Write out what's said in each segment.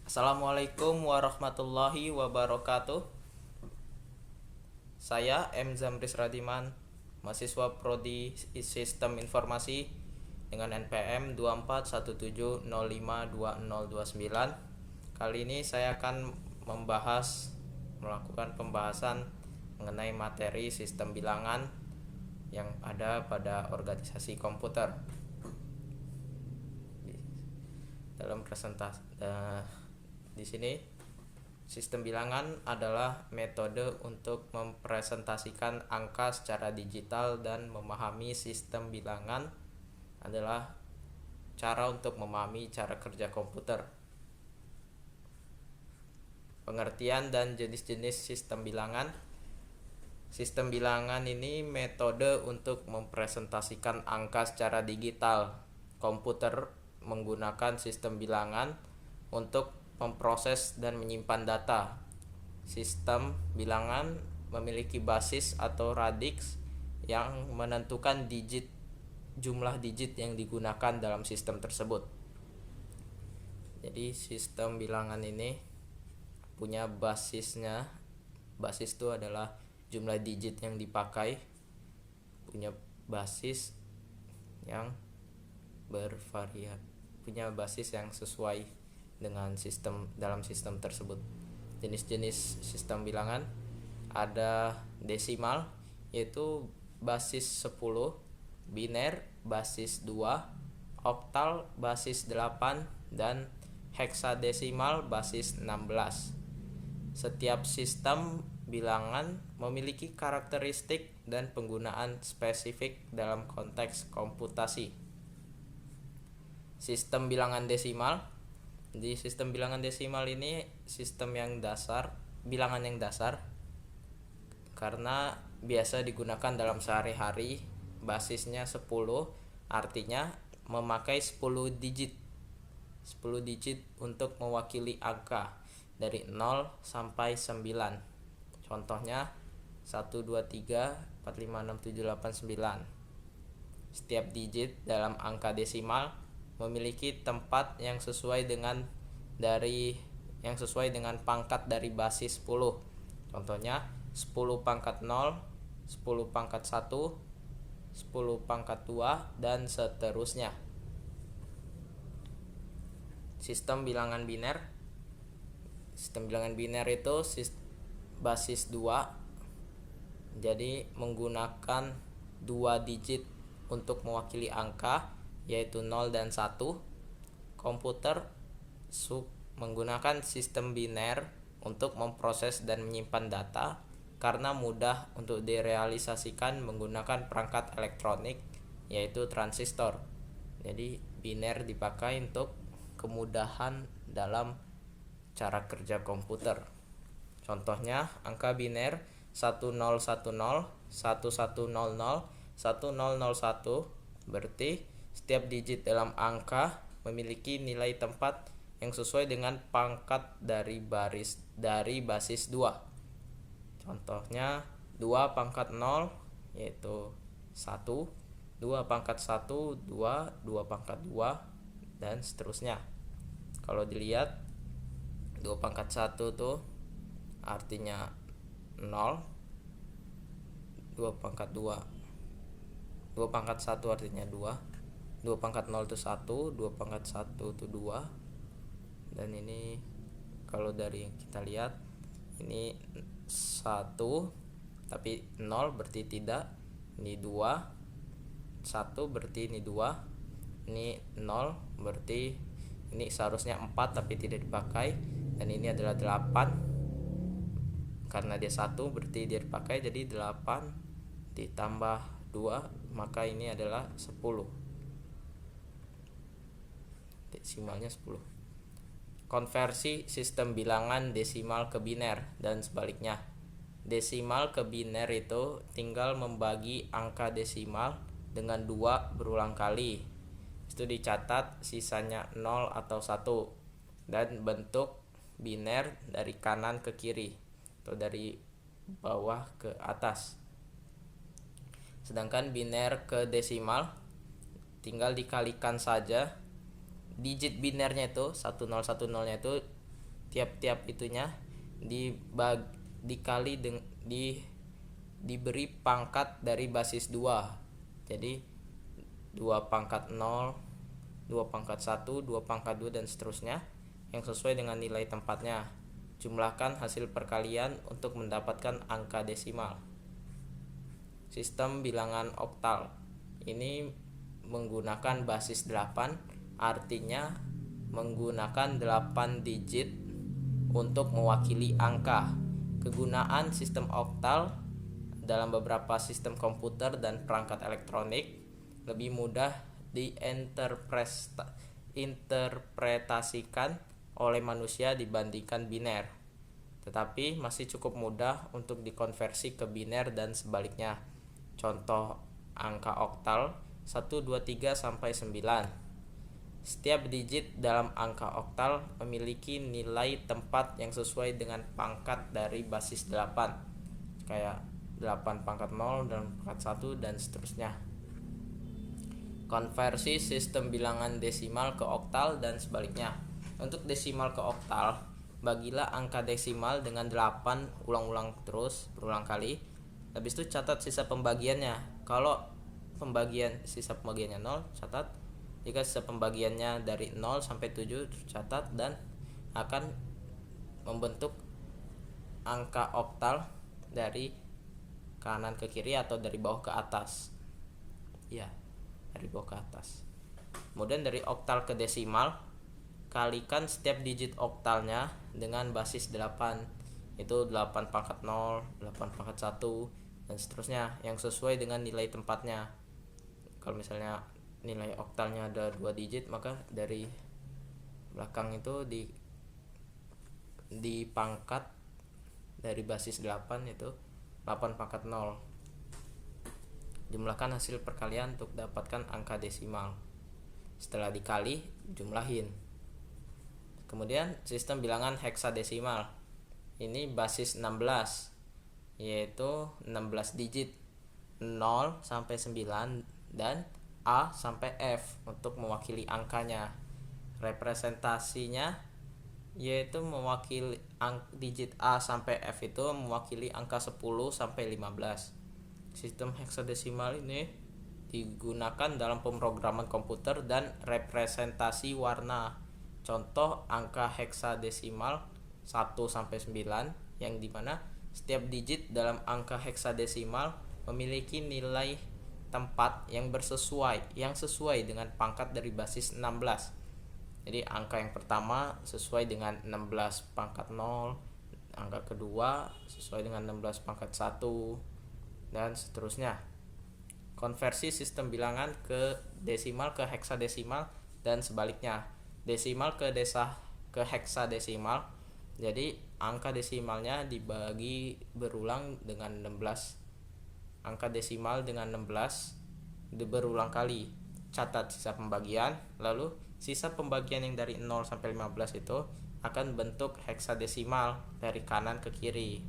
Assalamualaikum warahmatullahi wabarakatuh. Saya M. Zamris Radiman, mahasiswa Prodi Sistem Informasi dengan NPM 2417052029. Kali ini saya akan melakukan pembahasan mengenai materi sistem bilangan yang ada pada organisasi komputer. Dalam presentasi di sini, sistem bilangan adalah metode untuk mempresentasikan angka secara digital, dan memahami sistem bilangan adalah cara untuk memahami cara kerja komputer. Pengertian dan jenis-jenis sistem bilangan. Sistem bilangan ini metode untuk mempresentasikan angka secara digital. Komputer menggunakan sistem bilangan untuk memproses dan menyimpan data. Sistem bilangan memiliki basis atau radix yang menentukan jumlah digit yang digunakan dalam sistem tersebut. Jadi sistem bilangan ini punya basisnya. Basis itu adalah jumlah digit yang dipakai, punya basis yang punya basis yang sesuai dengan dalam sistem tersebut. Jenis-jenis sistem bilangan ada desimal, yaitu basis 10, biner basis 2, oktal basis 8, dan heksadesimal basis 16. Setiap sistem bilangan memiliki karakteristik dan penggunaan spesifik dalam konteks komputasi. Sistem bilangan desimal. Di sistem bilangan desimal ini bilangan yang dasar karena biasa digunakan dalam sehari-hari. Basisnya 10, artinya memakai 10 digit untuk mewakili angka dari 0 sampai 9. Contohnya 1, 2, 3, 4, 5, 6, 7, 8, 9. Setiap digit dalam angka desimal memiliki tempat yang sesuai dengan pangkat dari basis 10. Contohnya 10 pangkat 0, 10 pangkat 1, 10 pangkat 2, dan seterusnya. Sistem bilangan biner. Sistem bilangan biner itu basis 2. Jadi menggunakan 2 digit untuk mewakili angka, yaitu 0 dan 1. Komputer menggunakan sistem biner untuk memproses dan menyimpan data karena mudah untuk direalisasikan menggunakan perangkat elektronik, yaitu transistor. Jadi biner dipakai untuk kemudahan dalam cara kerja komputer. Contohnya angka biner 1010, 1100, 1001, berarti setiap digit dalam angka memiliki nilai tempat yang sesuai dengan pangkat dari basis 2. Contohnya 2 pangkat 0 yaitu 1, 2 pangkat 1, 2, 2 pangkat 2, dan seterusnya. Kalau dilihat 2 pangkat 1 tuh artinya 0, 2 pangkat 2, 2 pangkat 1 artinya 2, 2 pangkat 0 itu 1, 2 pangkat 1 itu 2. Dan ini kalau dari yang kita lihat ini 1 tapi 0 berarti tidak. Ini 2, 1 berarti ini 2. Ini 0 berarti ini seharusnya 4 tapi tidak dipakai. Dan ini adalah 8. Karena dia 1 berarti dia dipakai, jadi 8 ditambah 2, maka ini adalah 10. Desimalnya 10. Konversi sistem bilangan desimal ke biner dan sebaliknya. Desimal ke biner itu tinggal membagi angka desimal dengan 2 berulang kali. Itu dicatat sisanya 0 atau 1, dan bentuk biner dari kanan ke kiri atau dari bawah ke atas. Sedangkan biner ke desimal tinggal dikalikan saja digit binernya itu 1010 nya itu tiap-tiap itunya diberi pangkat dari basis 2. Jadi 2 pangkat 0, 2 pangkat 1, 2 pangkat 2 dan seterusnya yang sesuai dengan nilai tempatnya. Jumlahkan hasil perkalian untuk mendapatkan angka desimal. Sistem bilangan oktal ini menggunakan basis 8, artinya menggunakan 8 digit untuk mewakili angka. Kegunaan sistem oktal dalam beberapa sistem komputer dan perangkat elektronik lebih mudah diinterpretasikan oleh manusia dibandingkan biner, tetapi masih cukup mudah untuk dikonversi ke biner dan sebaliknya. Contoh angka oktal 1, 2, 3 sampai 9. Setiap digit dalam angka oktal memiliki nilai tempat yang sesuai dengan pangkat dari basis 8, kayak 8 pangkat 0 dan pangkat 1 dan seterusnya. Konversi sistem bilangan desimal ke oktal dan sebaliknya. Untuk desimal ke oktal, bagilah angka desimal dengan 8 berulang kali. Habis itu catat sisa pembagiannya. Kalau sisa pembagiannya 0, catat. Jika sisa pembagiannya dari 0 sampai 7, catat, dan akan membentuk angka oktal dari kanan ke kiri atau dari bawah ke atas. Ya, dari bawah ke atas. Kemudian dari oktal ke desimal, kalikan setiap digit oktalnya dengan basis 8. Itu 8 pangkat 0, 8 pangkat 1 dan seterusnya yang sesuai dengan nilai tempatnya. Kalau misalnya nilai oktalnya ada 2 digit, maka dari belakang itu di pangkat dari basis 8 itu 8 pangkat 0. Jumlahkan hasil perkalian untuk dapatkan angka desimal. Setelah dikali, jumlahin. Kemudian sistem bilangan heksadesimal. Ini basis 16, yaitu 16 digit, 0 sampai 9 dan A sampai F untuk mewakili angkanya. Representasinya yaitu mewakili digit A sampai F itu mewakili angka 10 sampai 15. Sistem heksadesimal ini digunakan dalam pemrograman komputer dan representasi warna. Contoh angka heksadesimal 1 sampai 9 yang dimana setiap digit dalam angka heksadesimal memiliki nilai tempat yang sesuai dengan pangkat dari basis 16. Jadi angka yang pertama sesuai dengan 16 pangkat 0, angka kedua sesuai dengan 16 pangkat 1 dan seterusnya. Konversi sistem bilangan ke desimal ke heksadesimal dan sebaliknya. Desimal ke heksadesimal. Jadi angka desimalnya dibagi berulang dengan 16. Angka desimal dengan 16 berulang kali. Catat sisa pembagian, lalu sisa pembagian yang dari 0 sampai 15 itu akan bentuk heksadesimal dari kanan ke kiri.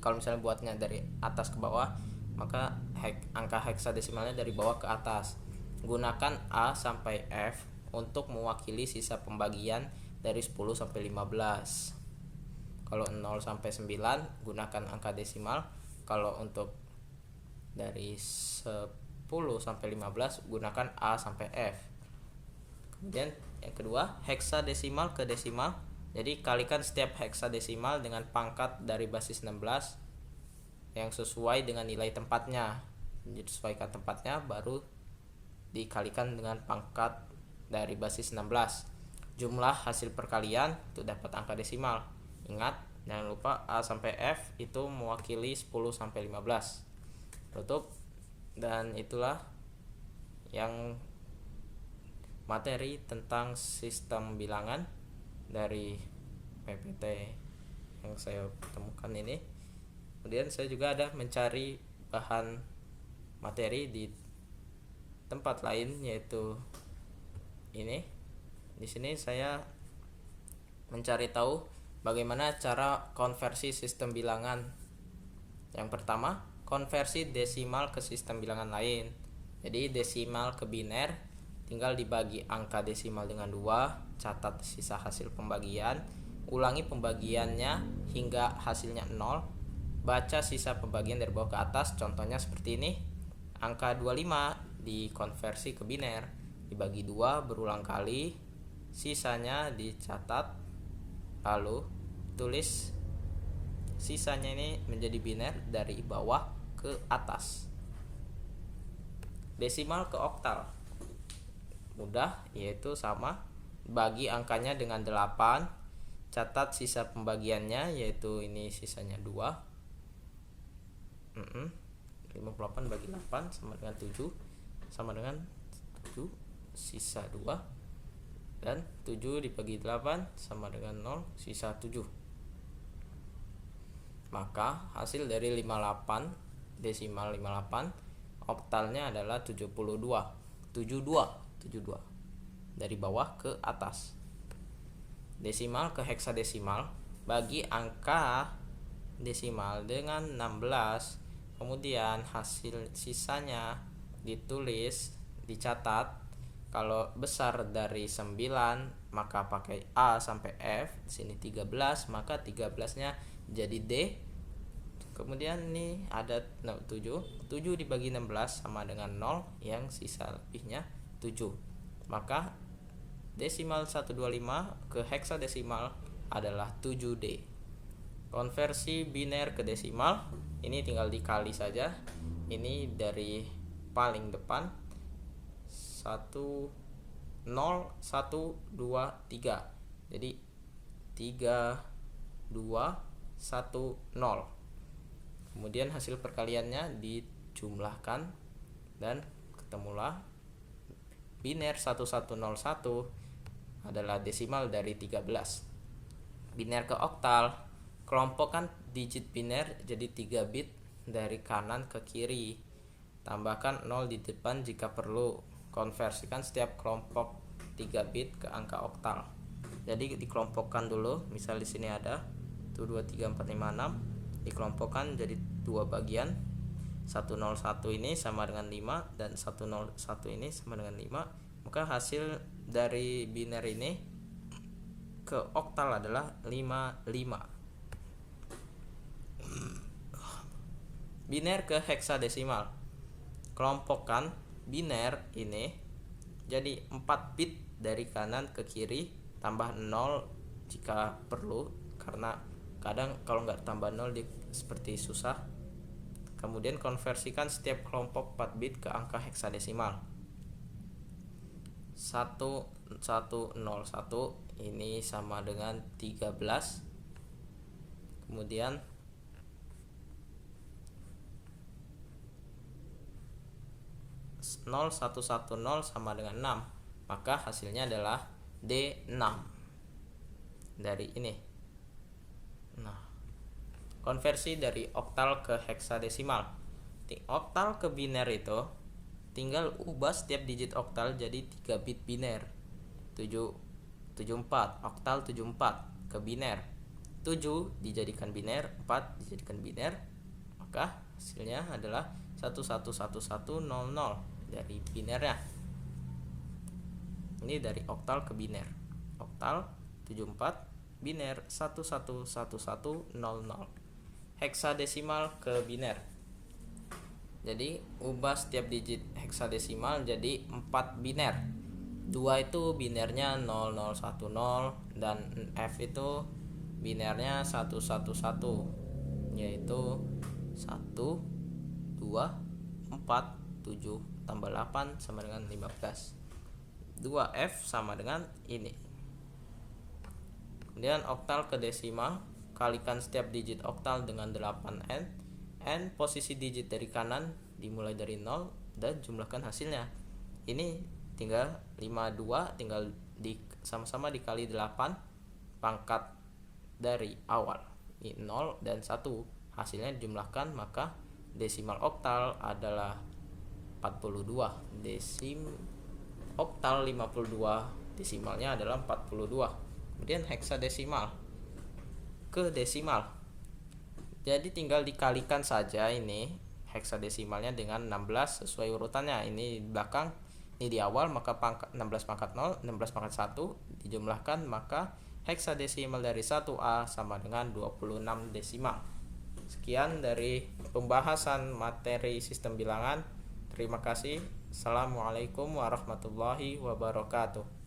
Kalau misalnya buatnya dari atas ke bawah, maka angka heksadesimalnya dari bawah ke atas. Gunakan A sampai F untuk mewakili sisa pembagian dari 10 sampai 15. Kalau 0 sampai 9 gunakan angka desimal. Kalau untuk dari 10 sampai 15 gunakan A sampai F. Kemudian yang kedua, heksadesimal ke desimal. Jadi kalikan setiap heksadesimal dengan pangkat dari basis 16 yang sesuai dengan nilai tempatnya. Disesuaikan tempatnya baru dikalikan dengan pangkat dari basis 16. Jumlah hasil perkalian untuk dapat angka desimal. Ingat, jangan lupa A sampai F itu mewakili 10 sampai 15. Tutup. Dan itulah yang materi tentang sistem bilangan dari PPT yang saya temukan ini. Kemudian saya juga ada mencari bahan materi di tempat lain, yaitu ini. Di sini saya mencari tahu bagaimana cara konversi sistem bilangan. Yang pertama, konversi desimal ke sistem bilangan lain. Jadi desimal ke biner tinggal dibagi angka desimal dengan 2, catat sisa hasil pembagian, ulangi pembagiannya hingga hasilnya 0, baca sisa pembagian dari bawah ke atas. Contohnya seperti ini. Angka 25 dikonversi ke biner, dibagi 2 berulang kali, sisanya dicatat, lalu tulis sisanya ini menjadi biner dari bawah ke atas. Desimal ke oktal mudah, yaitu sama, bagi angkanya dengan 8, catat sisa pembagiannya, yaitu ini sisanya 2. 58 bagi 8 sama dengan 7, sama dengan 7, sisa 2, dan 7 dibagi 8 sama dengan 0, sisa 7. Maka hasil dari 58 desimal 58 oktalnya adalah 72 dari bawah ke atas. Desimal ke heksadesimal, bagi angka desimal dengan 16, kemudian hasil sisanya ditulis, dicatat. Kalau besar dari 9 maka pakai A sampai F. Di sini 13, maka 13-nya jadi D. Kemudian ini ada 7 dibagi 16 sama dengan 0, yang sisa lebihnya 7. Maka desimal 125 ke heksadesimal adalah 7D. Konversi biner ke desimal, ini tinggal dikali saja. Ini dari paling depan 1 0 1 2 3. Jadi 3 2 1 0. Kemudian hasil perkaliannya dijumlahkan dan ketemulah biner 1101 adalah desimal dari 13. Biner ke oktal, kelompokkan digit biner jadi 3 bit dari kanan ke kiri. Tambahkan 0 di depan jika perlu. Konversikan setiap kelompok 3 bit ke angka oktal. Jadi dikelompokkan dulu. Misal di sini ada 1 2 3 4 5 6. Dikelompokkan jadi 2 bagian. 101 ini sama dengan 5 dan 101 ini sama dengan 5. Maka hasil dari biner ini ke oktal adalah 55. Biner ke heksadesimal, kelompokkan biner ini jadi 4 bit dari kanan ke kiri, tambah 0 jika perlu, karena kadang kalau nggak tambah 0 seperti susah. Kemudian konversikan setiap kelompok 4 bit ke angka heksadesimal. 1101 ini sama dengan 13. Kemudian 0110 sama dengan 6. Maka hasilnya adalah D6 dari ini. Nah, konversi dari oktal ke heksadesimal. Oktal ke biner itu tinggal ubah setiap digit oktal jadi 3 bit biner. 74, oktal 74 ke biner. 7 dijadikan biner, 4 dijadikan biner. Maka hasilnya adalah 111100 dari binernya. Ini dari oktal ke biner. Oktal 74, biner 111100. Heksadesimal ke biner. Jadi ubah setiap digit heksadesimal jadi 4 biner. 2 itu binernya 0010 dan F itu binernya 111, yaitu 1 2 4 7 tambah 8 sama dengan 15. 2F sama dengan ini. Kemudian oktal ke desimal, kalikan setiap digit oktal dengan 8n. N posisi digit dari kanan dimulai dari 0 dan jumlahkan hasilnya. Ini tinggal 52 tinggal sama-sama dikali 8 pangkat dari awal. Ini 0 dan 1. Hasilnya dijumlahkan, maka desimal oktal adalah 42. Oktal 52, desimalnya adalah 42. Kemudian heksadesimal ke desimal. Jadi tinggal dikalikan saja ini heksadesimalnya dengan 16 sesuai urutannya. Ini di belakang ini di awal, maka pangkat 16 pangkat 0, 16 pangkat 1 dijumlahkan, maka heksadesimal dari 1A sama dengan 26 desimal. Sekian dari pembahasan materi sistem bilangan. Terima kasih. Assalamualaikum warahmatullahi wabarakatuh.